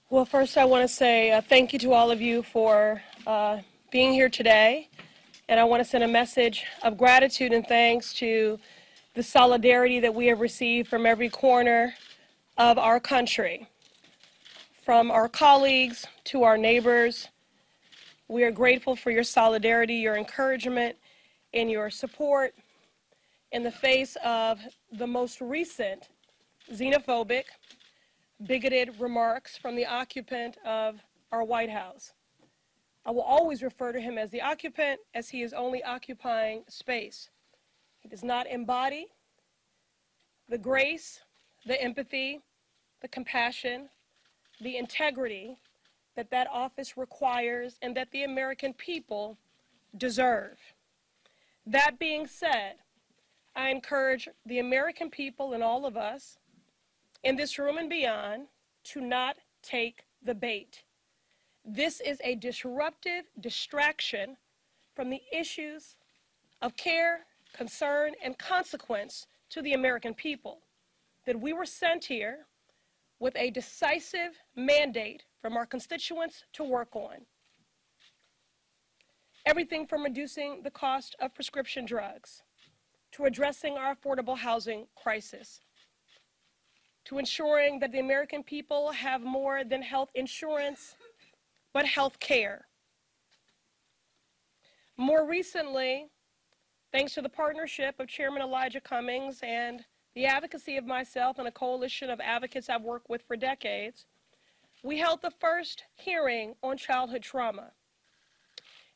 Well, first I want to say thank you to all of you for being here today. And I want to send a message of gratitude and thanks to the solidarity that we have received from every corner of our country, from our colleagues to our neighbors. We are grateful for your solidarity, your encouragement, and your support in the face of the most recent xenophobic, bigoted remarks from the occupant of our White House. I will always refer to him as the occupant, as he is only occupying space. He does not embody the grace, the empathy, the compassion, the integrity that that office requires and that the American people deserve. That being said, I encourage the American people and all of us in this room and beyond to not take the bait. This is a disruptive distraction from the issues of care, concern, and consequence to the American people, that we were sent here with a decisive mandate from our constituents to work on. Everything from reducing the cost of prescription drugs, to addressing our affordable housing crisis, to ensuring that the American people have more than health insurance, but health care. More recently, thanks to the partnership of Chairman Elijah Cummings and the advocacy of myself and a coalition of advocates I've worked with for decades, we held the first hearing on childhood trauma.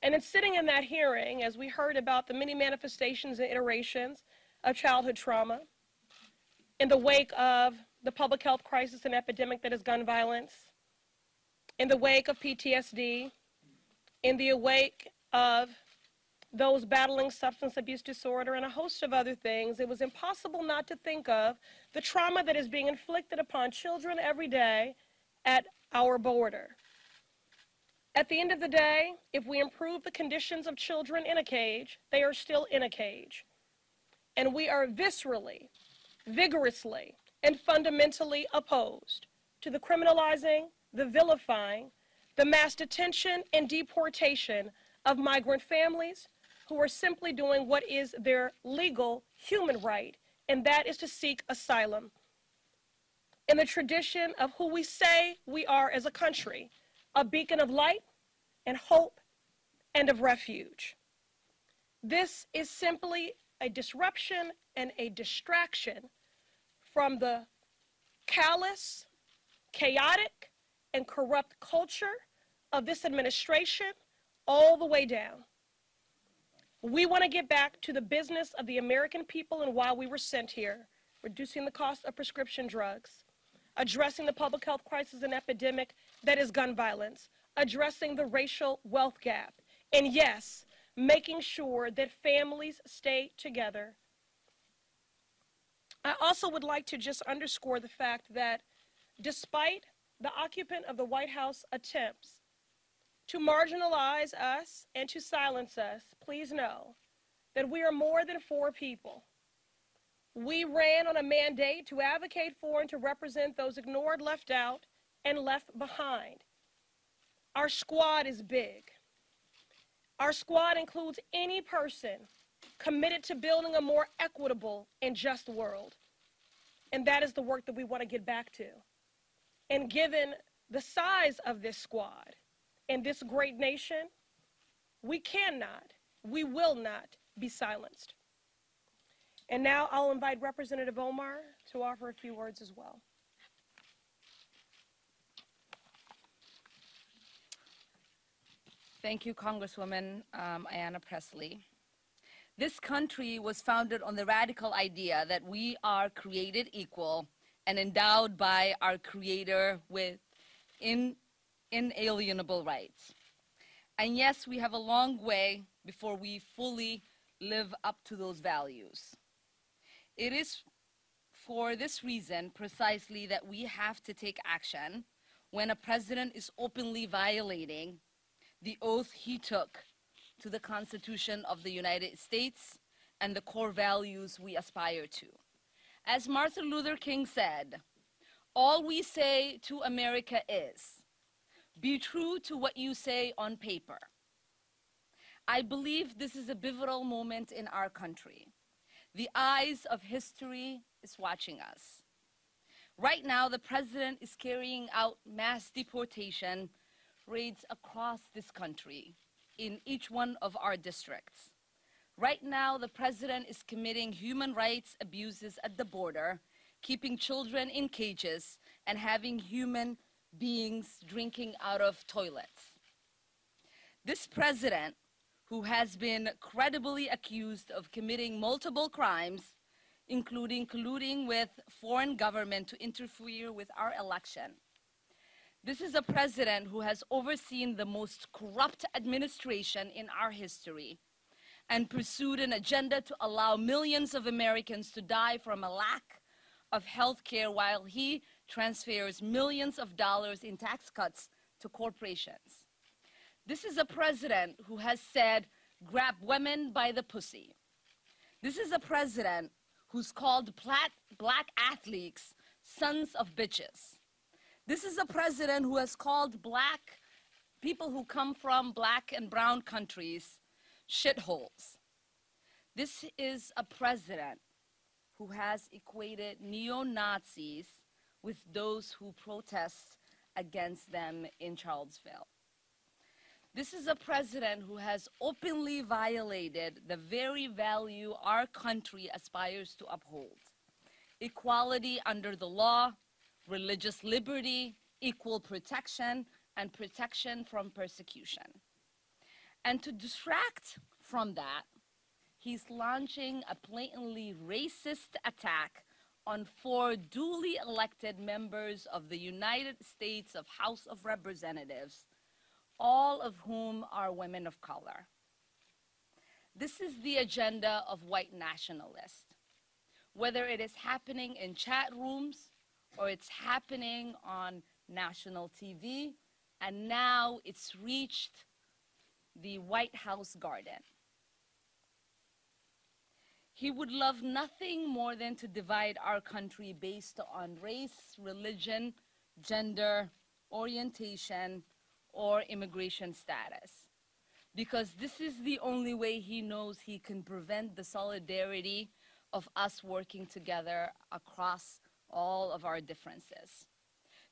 And in sitting in that hearing, as we heard about the many manifestations and iterations of childhood trauma, in the wake of the public health crisis and epidemic that is gun violence, in the wake of PTSD, in the wake of those battling substance abuse disorder and a host of other things, it was impossible not to think of the trauma that is being inflicted upon children every day at our border. At the end of the day, if we improve the conditions of children in a cage, they are still in a cage. And we are viscerally, vigorously, and fundamentally opposed to the criminalizing, the vilifying, the mass detention and deportation of migrant families who are simply doing what is their legal human right, and that is to seek asylum. In the tradition of who we say we are as a country, a beacon of light and hope and of refuge. This is simply a disruption and a distraction from the callous, chaotic, and corrupt culture of this administration all the way down. We want to get back to the business of the American people and why we were sent here, reducing the cost of prescription drugs, addressing the public health crisis and epidemic that is gun violence, addressing the racial wealth gap, and yes, making sure that families stay together. I also would like to just underscore the fact that despite the occupant of the White House attempts to marginalize us and to silence us, please know that we are more than 4 people. We ran on a mandate to advocate for and to represent those ignored, left out, and left behind. Our squad is big. Our squad includes any person committed to building a more equitable and just world. And that is the work that we want to get back to. And given the size of this squad and this great nation, we cannot, we will not be silenced. And now I'll invite Representative Omar to offer a few words as well. Thank you, Congresswoman Ayanna Pressley. This country was founded on the radical idea that we are created equal and endowed by our Creator with inalienable rights. And yes, we have a long way before we fully live up to those values. It is for this reason precisely that we have to take action when a president is openly violating the oath he took to the Constitution of the United States and the core values we aspire to. As Martin Luther King said, all we say to America is, Be true to what you say on paper. I believe this is a pivotal moment in our country. The eyes of history is watching us. Right now, the president is carrying out mass deportation raids across this country in each one of our districts. Right now, the president is committing human rights abuses at the border, keeping children in cages, and having human beings drinking out of toilets. This president, who has been credibly accused of committing multiple crimes, including colluding with foreign government to interfere with our election. This is a president who has overseen the most corrupt administration in our history and pursued an agenda to allow millions of Americans to die from a lack of health care while he transfers millions of dollars in tax cuts to corporations. This is a president who has said, grab women by the pussy. This is a president who's called black athletes sons of bitches. This is a president who has called black people who come from black and brown countries shitholes. This is a president who has equated neo-Nazis with those who protest against them in Charlottesville. This is a president who has openly violated the very value our country aspires to uphold: equality under the law, religious liberty, equal protection, and protection from persecution. And to distract from that, he's launching a blatantly racist attack on 4 duly elected members of the United States House of Representatives, all of whom are women of color. This is the agenda of white nationalists. Whether it is happening in chat rooms or it's happening on national TV, and now it's reached the White House garden. He would love nothing more than to divide our country based on race, religion, gender, orientation, or immigration status, because this is the only way he knows he can prevent the solidarity of us working together across all of our differences.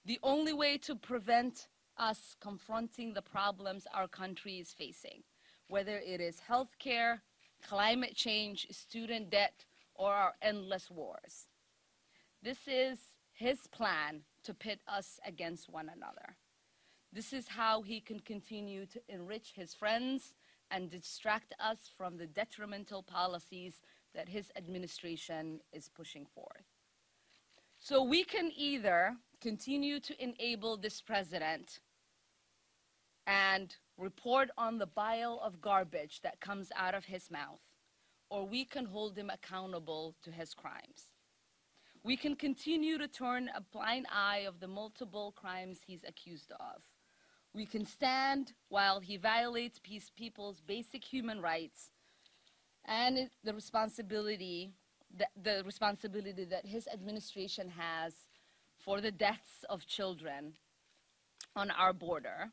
The only way to prevent us confronting the problems our country is facing, whether it is healthcare, climate change, student debt, or our endless wars. This is his plan to pit us against one another. This is how he can continue to enrich his friends and distract us from the detrimental policies that his administration is pushing forth. So we can either continue to enable this president and report on the bile of garbage that comes out of his mouth, or we can hold him accountable to his crimes. We can continue to turn a blind eye of the multiple crimes he's accused of. We can stand while he violates people's basic human rights and the responsibility that his administration has for the deaths of children on our border,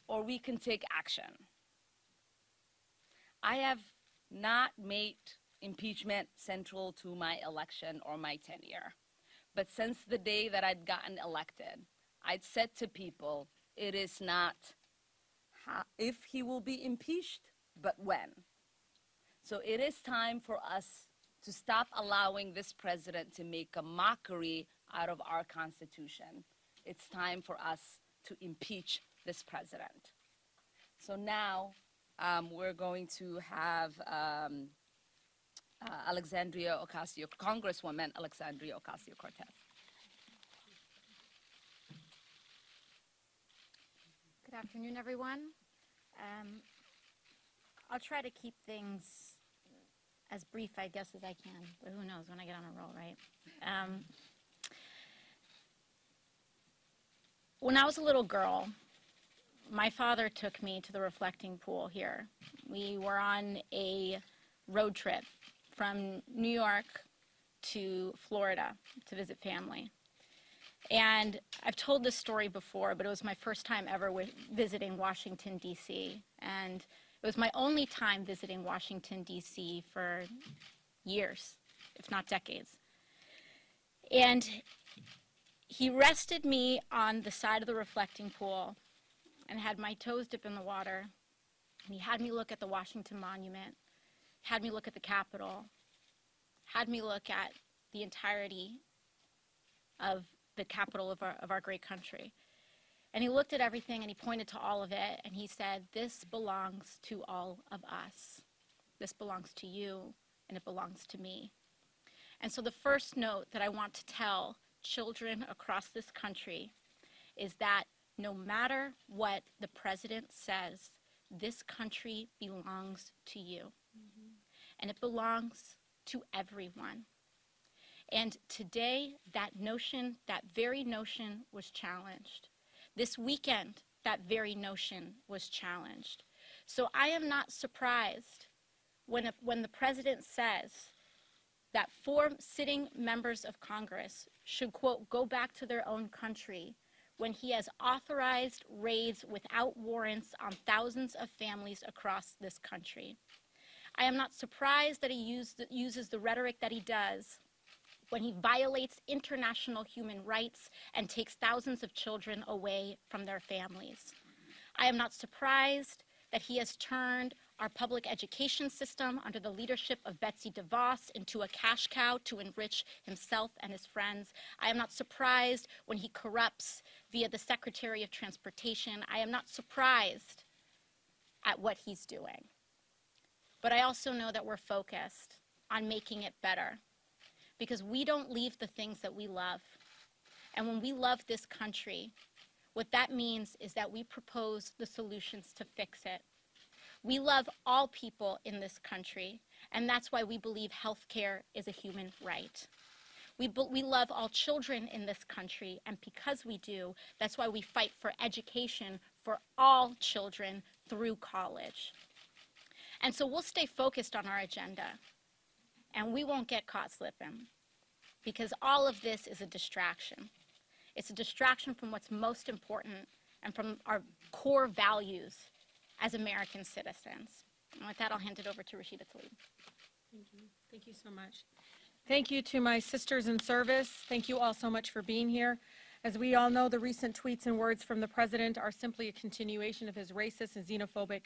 or we can take action. I have not made impeachment central to my election or my tenure, but since the day that I'd gotten elected, I'd said to people, it is not if he will be impeached, but when. So it is time for us to stop allowing this president to make a mockery out of our Constitution. It's time for us to impeach this president. So now we're going to have Congresswoman Alexandria Ocasio-Cortez. Good afternoon, everyone. I'll try to keep things as brief, I guess, as I can, but who knows when I get on a roll, right? When I was a little girl, my father took me to the reflecting pool here. We were on a road trip from New York to Florida to visit family. And I've told this story before, but it was my first time ever visiting Washington, D.C. And it was my only time visiting Washington, D.C. for years, if not decades. And he rested me on the side of the reflecting pool and had my toes dip in the water. And he had me look at the Washington Monument, had me look at the Capitol, had me look at the entirety of the capital of our great country. And he looked at everything and he pointed to all of it and he said, "This belongs to all of us. This belongs to you and it belongs to me." And so the first note that I want to tell children across this country is that no matter what the president says, this country belongs to you. And it belongs to everyone. And today, that very notion was challenged. This weekend, that very notion was challenged. So I am not surprised when the president says that 4 sitting members of Congress should, quote, go back to their own country when he has authorized raids without warrants on thousands of families across this country. I am not surprised that he uses the rhetoric that he does when he violates international human rights and takes thousands of children away from their families. I am not surprised that he has turned our public education system under the leadership of Betsy DeVos into a cash cow to enrich himself and his friends. I am not surprised when he corrupts via the Secretary of Transportation. I am not surprised at what he's doing. But I also know that we're focused on making it better, because we don't leave the things that we love. And when we love this country, what that means is that we propose the solutions to fix it. We love all people in this country, and that's why we believe health care is a human right. We love all children in this country, and because we do, that's why we fight for education for all children through college. And so we'll stay focused on our agenda, and we won't get caught slipping, because all of this is a distraction. It's a distraction from what's most important and from our core values as American citizens. And with that, I'll hand it over to Rashida Tlaib. Thank you. Thank you so much. Thank you to my sisters in service. Thank you all so much for being here. As we all know, the recent tweets and words from the president are simply a continuation of his racist and xenophobic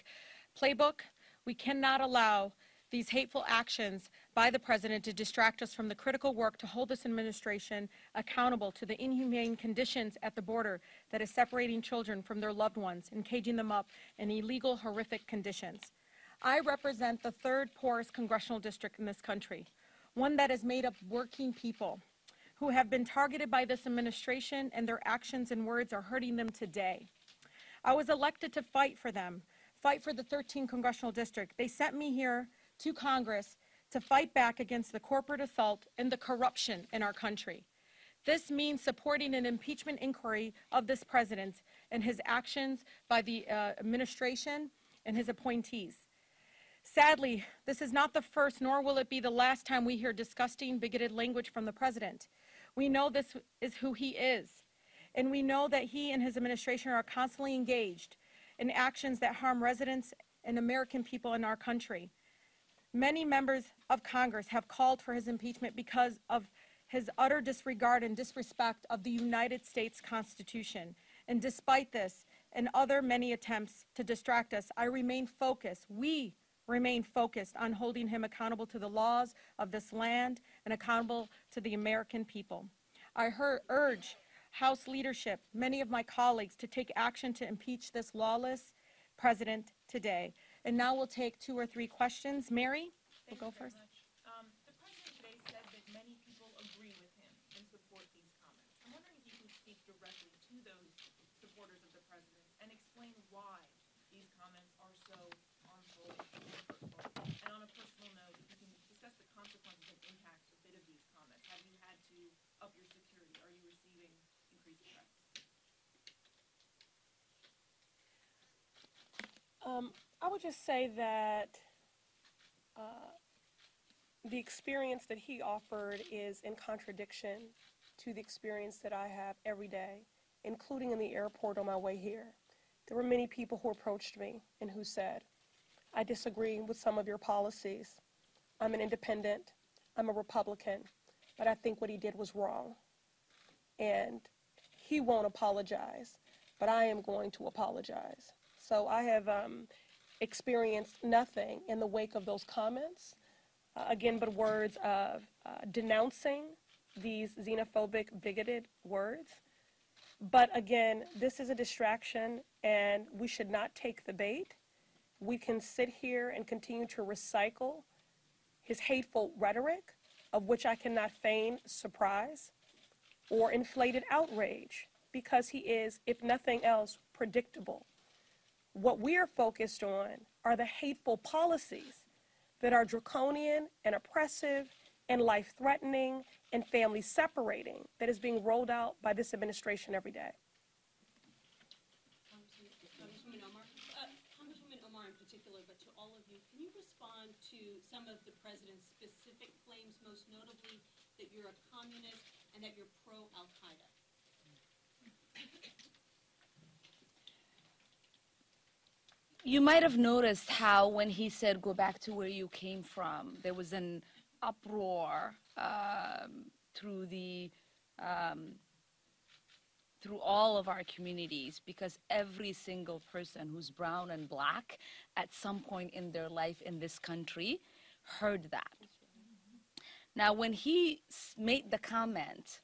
playbook. We cannot allow these hateful actions by the president to distract us from the critical work to hold this administration accountable to the inhumane conditions at the border that is separating children from their loved ones and caging them up in illegal, horrific conditions. I represent the 3rd poorest congressional district in this country, one that is made up of working people who have been targeted by this administration, and their actions and words are hurting them today. I was elected to fight for them, fight for the 13th congressional district. They sent me here to Congress to fight back against the corporate assault and the corruption in our country. This means supporting an impeachment inquiry of this president and his actions by the administration and his appointees. Sadly, this is not the first, nor will it be the last time we hear disgusting, bigoted language from the president. We know this is who he is, and we know that he and his administration are constantly engaged in actions that harm residents and American people in our country. Many members of Congress have called for his impeachment because of his utter disregard and disrespect of the United States Constitution. And despite this and other many attempts to distract us, I remain focused. We remain focused on holding him accountable to the laws of this land and accountable to the American people. I urge House leadership, many of my colleagues, to take action to impeach this lawless president today. And now we'll take 2 or 3 questions. Mary, we'll go first. The president today said that many people agree with him and support these comments. I'm wondering if you can speak directly to those supporters of the president and explain why these comments are so harmful and hurtful. And on a personal note, if you can discuss the consequences and impacts of these comments. Have you had to up your security? Are you receiving increased threats? I would just say that the experience that he offered is in contradiction to the experience that I have every day, including in the airport on my way here. There were many people who approached me and who said, I disagree with some of your policies. I'm an independent, I'm a Republican, but I think what he did was wrong. And he won't apologize, but I am going to apologize. So I have experienced nothing in the wake of those comments, again, but words of denouncing these xenophobic, bigoted words. But again, this is a distraction, and we should not take the bait. We can sit here and continue to recycle his hateful rhetoric, of which I cannot feign surprise or inflated outrage, because he is, if nothing else, predictable. What we are focused on are the hateful policies that are draconian and oppressive and life-threatening and family-separating that is being rolled out by this administration every day. Congresswoman Omar in particular, but to all of you, can you respond to some of the president's specific claims, most notably that you're a communist and that you're pro-Al-Qaeda? You might have noticed how when he said, go back to where you came from, there was an uproar through all of our communities, because every single person who's brown and black at some point in their life in this country heard that. Now, when he made the comment,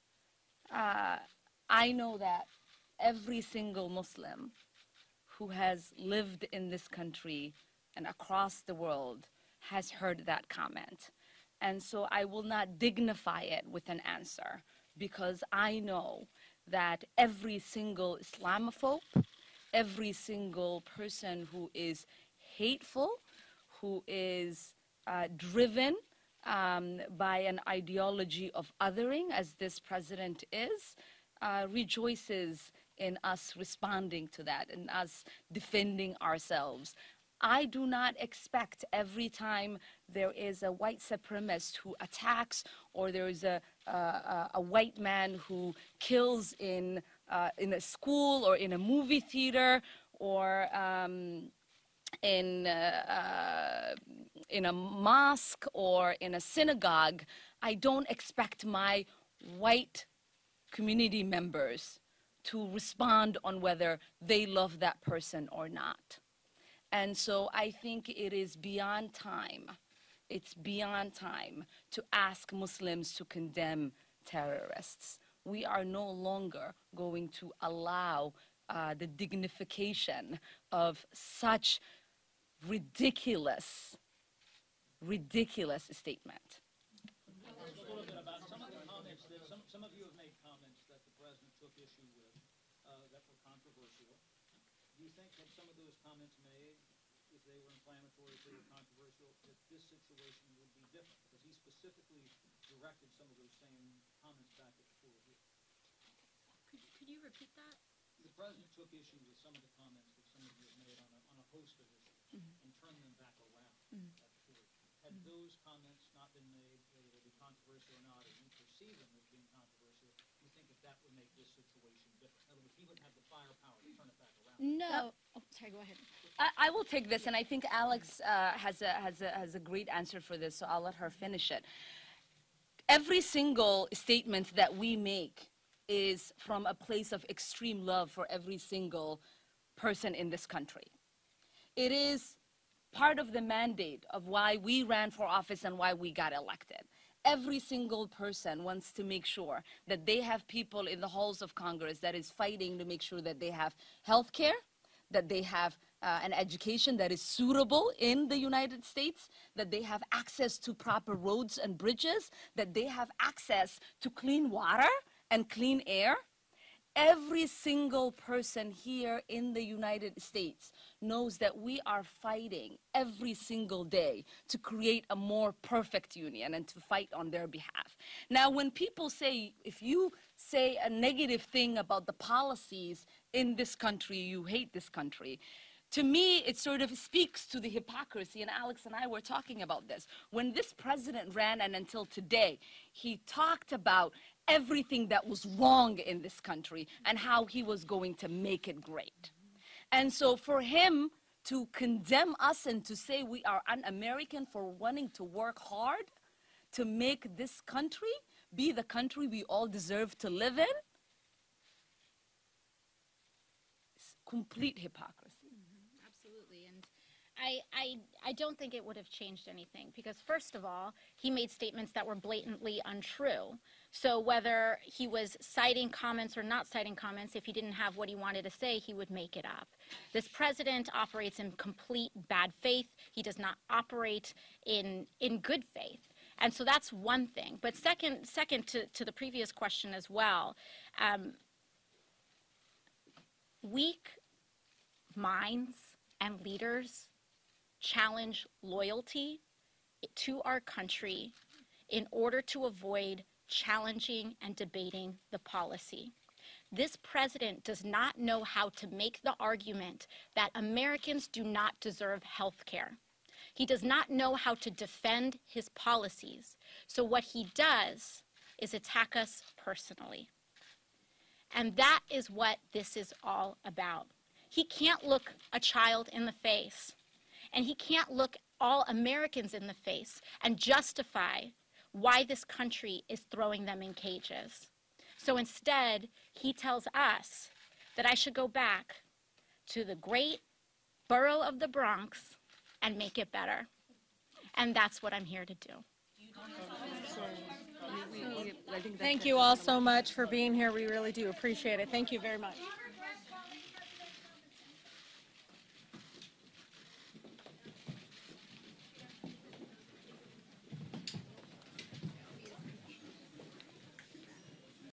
I know that every single Muslim who has lived in this country and across the world has heard that comment. And so I will not dignify it with an answer, because I know that every single Islamophobe, every single person who is hateful, who is driven by an ideology of othering, as this president is, rejoices in us responding to that and us defending ourselves. I do not expect every time there is a white supremacist who attacks, or there is a white man who kills in a school or in a movie theater or in a mosque or in a synagogue, I don't expect my white community members to respond on whether they love that person or not. And so I think it is beyond time, it's beyond time to ask Muslims to condemn terrorists. We are no longer going to allow the dignification of such ridiculous statement. A little bit about some of the comments that some of you have made comments that the president took issue with that were controversial. Do you think that some of those comments made, if they were inflammatory, if they were controversial, that this situation would be different? Because he specifically directed some of those same comments back at the floor here. Could you repeat that? The president took issue with some of the comments that some of you have made on a host of issues and turned them back around at the floor. Had those comments not been made, whether they be controversial or not, or you perceive them as being controversial, do you think that would make this situation different? In other words, he wouldn't have the firepower to turn it back around. No. Oh, sorry, go ahead. I will take this, and I think Alex has a great answer for this, so I'll let her finish it. Every single statement that we make is from a place of extreme love for every single person in this country. It is part of the mandate of why we ran for office and why we got elected. Every single person wants to make sure that they have people in the halls of Congress that is fighting to make sure that they have health care, that they have an education that is suitable in the United States, that they have access to proper roads and bridges, that they have access to clean water and clean air. Every single person here in the United States knows that we are fighting every single day to create a more perfect union and to fight on their behalf. Now, when people say, if you say a negative thing about the policies in this country, you hate this country, to me, it sort of speaks to the hypocrisy, and Alex and I were talking about this. When this president ran, and until today, he talked about everything that was wrong in this country and how he was going to make it great. And so for him to condemn us and to say we are un-American for wanting to work hard to make this country be the country we all deserve to live in, it's complete hypocrisy. Absolutely, and I don't think it would have changed anything because first of all, he made statements that were blatantly untrue. So whether he was citing comments or not citing comments, if he didn't have what he wanted to say, he would make it up. This president operates in complete bad faith. He does not operate in good faith. And so that's one thing. But second to the previous question as well, weak minds and leaders challenge loyalty to our country in order to avoid challenging and debating the policy. This president does not know how to make the argument that Americans do not deserve health care. He does not know how to defend his policies. So what he does is attack us personally. And that is what this is all about. He can't look a child in the face, and he can't look all Americans in the face and justify why this country is throwing them in cages. So instead, he tells us that I should go back to the great borough of the Bronx and make it better. And that's what I'm here to do. Thank you all so much for being here. We really do appreciate it. Thank you very much.